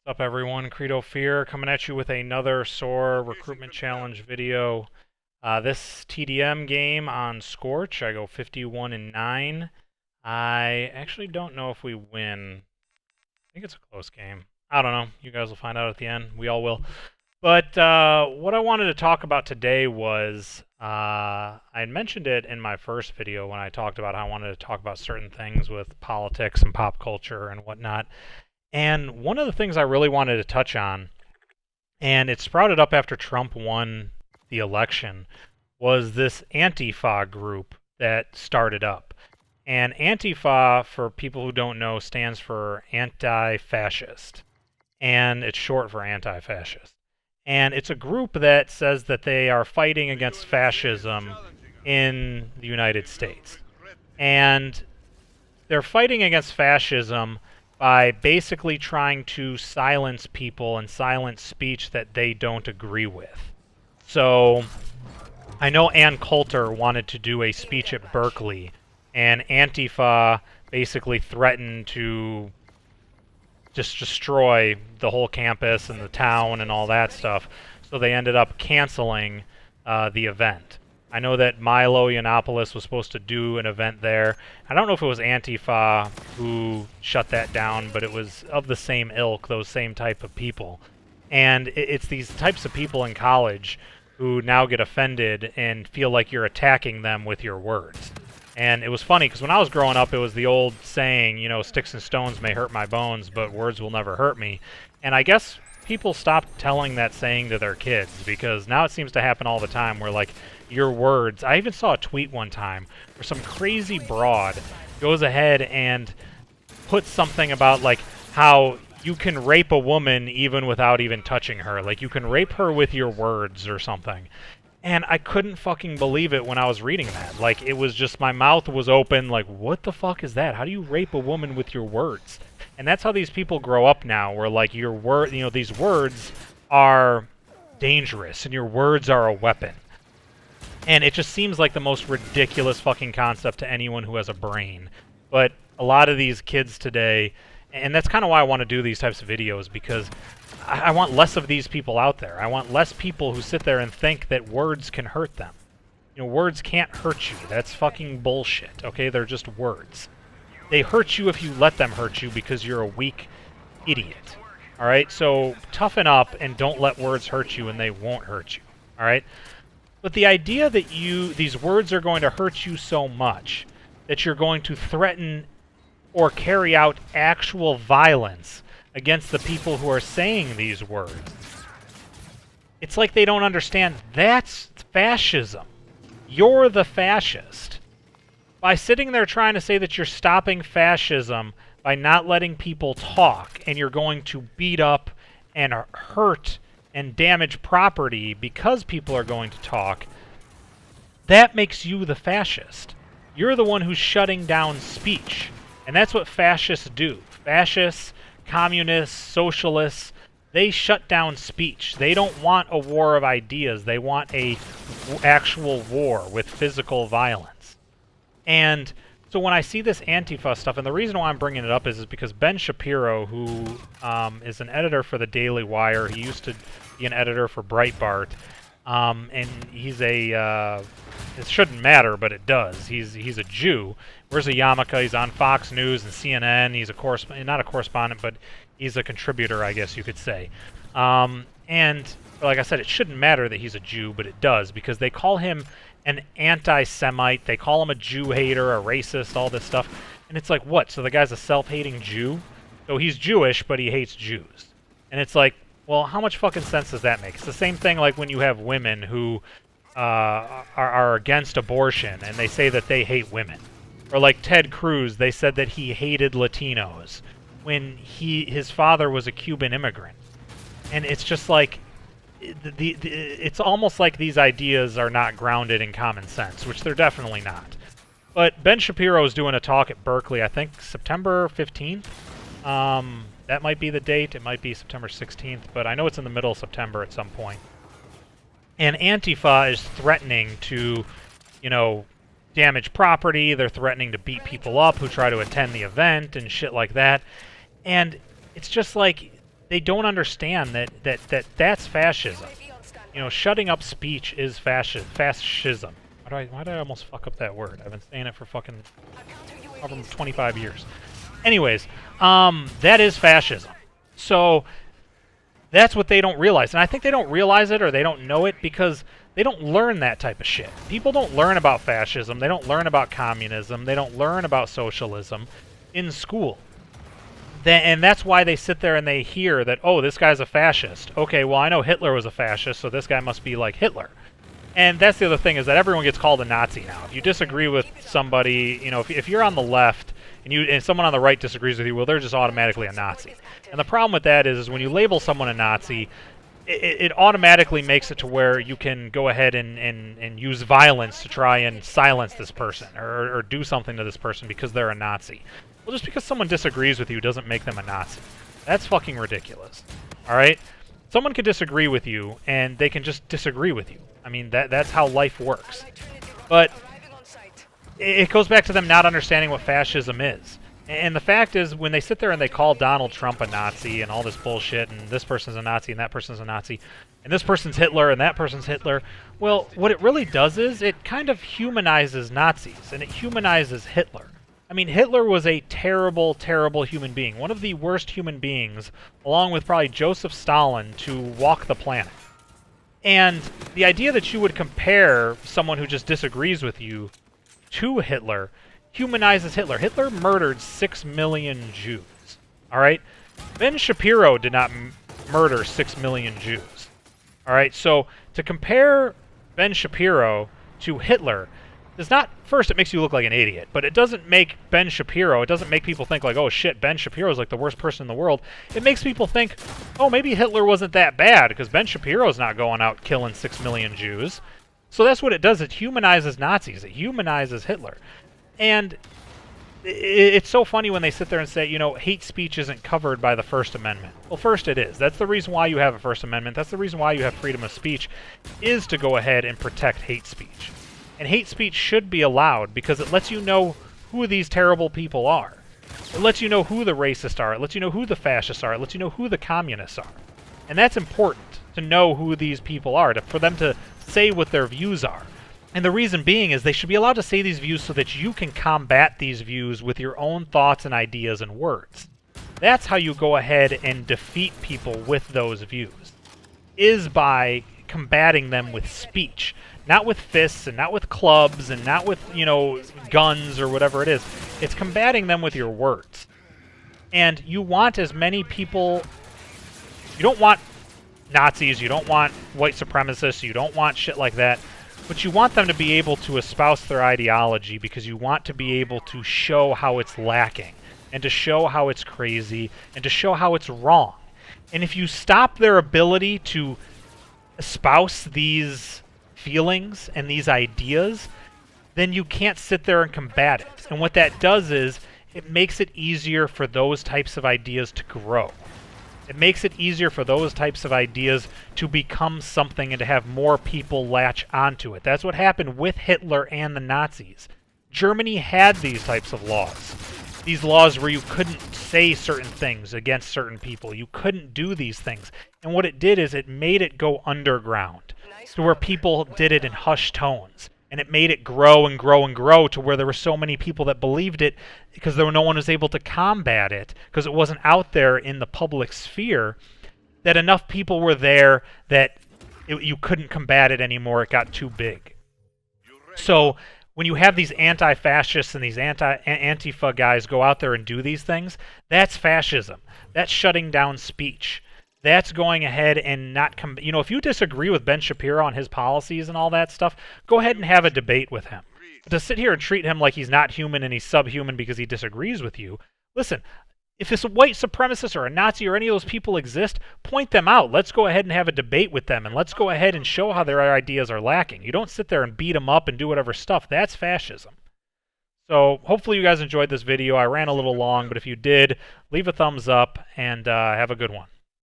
What's up, everyone? Credo Fear coming at you with another SOAR Recruitment Challenge video. This TDM game on Scorch, I go 51-9. I actually don't know if we win. I think it's a close game. I don't know. You guys will find out at the end. We all will. But what I wanted to talk about today was, I had mentioned it in my first video when I talked about how I wanted to talk about certain things with politics and pop culture and whatnot. And one of the things I really wanted to touch on, and it sprouted up after Trump won the election, was this antifa group that started up. And antifa, for people who don't know, stands for anti-fascist. And it's short for anti-fascist. And it's a group that says that they are fighting against fascism in the United States. And they're fighting against fascism by basically trying to silence people and silence speech that they don't agree with. So I know Ann Coulter wanted to do a speech at Berkeley, and Antifa basically threatened to just destroy the whole campus and the town and all that stuff. So they ended up canceling the event. I know that Milo Yiannopoulos was supposed to do an event there. I don't know if it was Antifa who shut that down, but it was of the same ilk, those same type of people. And it's these types of people in college who now get offended and feel like you're attacking them with your words. And it was funny, because when I was growing up, it was the old saying, you know, sticks and stones may hurt my bones, but words will never hurt me. And I guess people stopped telling that saying to their kids, because now it seems to happen all the time where, like, your words. I even saw a tweet one time where some crazy broad goes ahead and puts something about, like, how you can rape a woman even without even touching her. Like, you can rape her with your words or something. And I couldn't fucking believe it when I was reading that. Like, it was just, my mouth was open, like, what the fuck is that? How do you rape a woman with your words? And that's how these people grow up now, where, like, your word, you know, these words are dangerous, and your words are a weapon. And it just seems like the most ridiculous fucking concept to anyone who has a brain. But a lot of these kids today, and that's kind of why I want to do these types of videos, because I want less of these people out there. I want less people who sit there and think that words can hurt them. You know, words can't hurt you. That's fucking bullshit, okay? They're just words. They hurt you if you let them hurt you because you're a weak idiot. Alright? So toughen up and don't let words hurt you, and they won't hurt you. Alright? But the idea that these words are going to hurt you so much that you're going to threaten or carry out actual violence against the people who are saying these words, it's like they don't understand that's fascism. You're the fascist. By sitting there trying to say that you're stopping fascism by not letting people talk, and you're going to beat up and hurt and damage property because people are going to talk, that makes you the fascist. You're the one who's shutting down speech. And that's what fascists do. Fascists, communists, socialists, they shut down speech. They don't want a war of ideas. They want a actual war with physical violence. And so when I see this Antifa stuff, and the reason why I'm bringing it up is because Ben Shapiro, who is an editor for the Daily Wire, he used to be an editor for Breitbart, and he's a, it shouldn't matter, but it does. He's a Jew, wears a yarmulke, he's on Fox News and CNN, he's a not a correspondent, but he's a contributor, I guess you could say. And like I said, it shouldn't matter that he's a Jew, but it does, because they call him an anti-Semite, they call him a Jew hater, a racist, all this stuff. And it's like, what? So the guy's a self-hating Jew? So he's Jewish, but he hates Jews. And it's like, well, how much fucking sense does that make? It's the same thing like when you have women who are against abortion, and they say that they hate women. Or like Ted Cruz, they said that he hated Latinos when his father was a Cuban immigrant. And it's just like, it's almost like these ideas are not grounded in common sense, which they're definitely not. But Ben Shapiro is doing a talk at Berkeley, I think September 15th. That might be the date. It might be September 16th, but I know it's in the middle of September at some point. And Antifa is threatening to, you know, damage property. They're threatening to beat people up who try to attend the event and shit like that. And it's just like, they don't understand that's fascism. You know, shutting up speech is fascism. Why did I almost fuck up that word? I've been saying it for fucking 25 years. Anyways, that is fascism. So that's what they don't realize. And I think they don't realize it or they don't know it because they don't learn that type of shit. People don't learn about fascism. They don't learn about communism. They don't learn about socialism in school. And that's why they sit there and they hear that, oh, this guy's a fascist. Okay, well, I know Hitler was a fascist, so this guy must be like Hitler. And that's the other thing, is that everyone gets called a Nazi now. If you disagree with somebody, you know, if you're on the left and someone on the right disagrees with you, well, they're just automatically a Nazi. And the problem with that is when you label someone a Nazi, it automatically makes it to where you can go ahead and use violence to try and silence this person or do something to this person because they're a Nazi. Well, just because someone disagrees with you doesn't make them a Nazi. That's fucking ridiculous. All right? Someone can disagree with you, and they can just disagree with you. I mean, that's how life works. But it goes back to them not understanding what fascism is. And the fact is, when they sit there and they call Donald Trump a Nazi and all this bullshit, and this person's a Nazi and that person's a Nazi, and this person's Hitler and that person's Hitler, well, what it really does is it kind of humanizes Nazis, and it humanizes Hitler. I mean, Hitler was a terrible, terrible human being. One of the worst human beings, along with probably Joseph Stalin, to walk the planet. And the idea that you would compare someone who just disagrees with you to Hitler humanizes Hitler. Hitler murdered 6 million Jews. All right? Ben Shapiro did not murder 6 million Jews. All right? So to compare Ben Shapiro to Hitler does not, first, it makes you look like an idiot, but it doesn't make Ben Shapiro, it doesn't make people think like, oh shit, Ben Shapiro's like the worst person in the world. It makes people think, oh, maybe Hitler wasn't that bad, because Ben Shapiro's not going out killing 6 million Jews. So that's what it does. It humanizes Nazis. It humanizes Hitler. And it's so funny when they sit there and say, you know, hate speech isn't covered by the First Amendment. Well, first it is. That's the reason why you have a First Amendment. That's the reason why you have freedom of speech, is to go ahead and protect hate speech. And hate speech should be allowed because it lets you know who these terrible people are. It lets you know who the racists are. It lets you know who the fascists are. It lets you know who the communists are. And that's important, to know who these people are, for them to say what their views are. And the reason being is they should be allowed to say these views so that you can combat these views with your own thoughts and ideas and words. That's how you go ahead and defeat people with those views, is by combating them with speech. Not with fists and not with clubs and not with, you know, guns or whatever it is. It's combating them with your words. And you want as many people... You don't want Nazis, you don't want white supremacists, you don't want shit like that. But you want them to be able to espouse their ideology because you want to be able to show how it's lacking and to show how it's crazy and to show how it's wrong. And if you stop their ability to espouse these feelings and these ideas, then you can't sit there and combat it. And what that does is it makes it easier for those types of ideas to grow. It makes it easier for those types of ideas to become something and to have more people latch onto it. That's what happened with Hitler and the Nazis. Germany had these types of laws. These laws where you couldn't say certain things against certain people. You couldn't do these things. And what it did is it made it go underground, to where people did it in hushed tones. And it made it grow and grow and grow to where there were so many people that believed it because no one was able to combat it because it wasn't out there in the public sphere, that enough people were there that you couldn't combat it anymore. It got too big. So when you have these anti-fascists and these antifa guys go out there and do these things, that's fascism. That's shutting down speech. That's going ahead and not... You know, if you disagree with Ben Shapiro on his policies and all that stuff, go ahead and have a debate with him. But to sit here and treat him like he's not human and he's subhuman because he disagrees with you, listen, if this white supremacist or a Nazi or any of those people exist, point them out. Let's go ahead and have a debate with them, and let's go ahead and show how their ideas are lacking. You don't sit there and beat them up and do whatever stuff. That's fascism. So hopefully you guys enjoyed this video. I ran a little long, but if you did, leave a thumbs up and have a good one.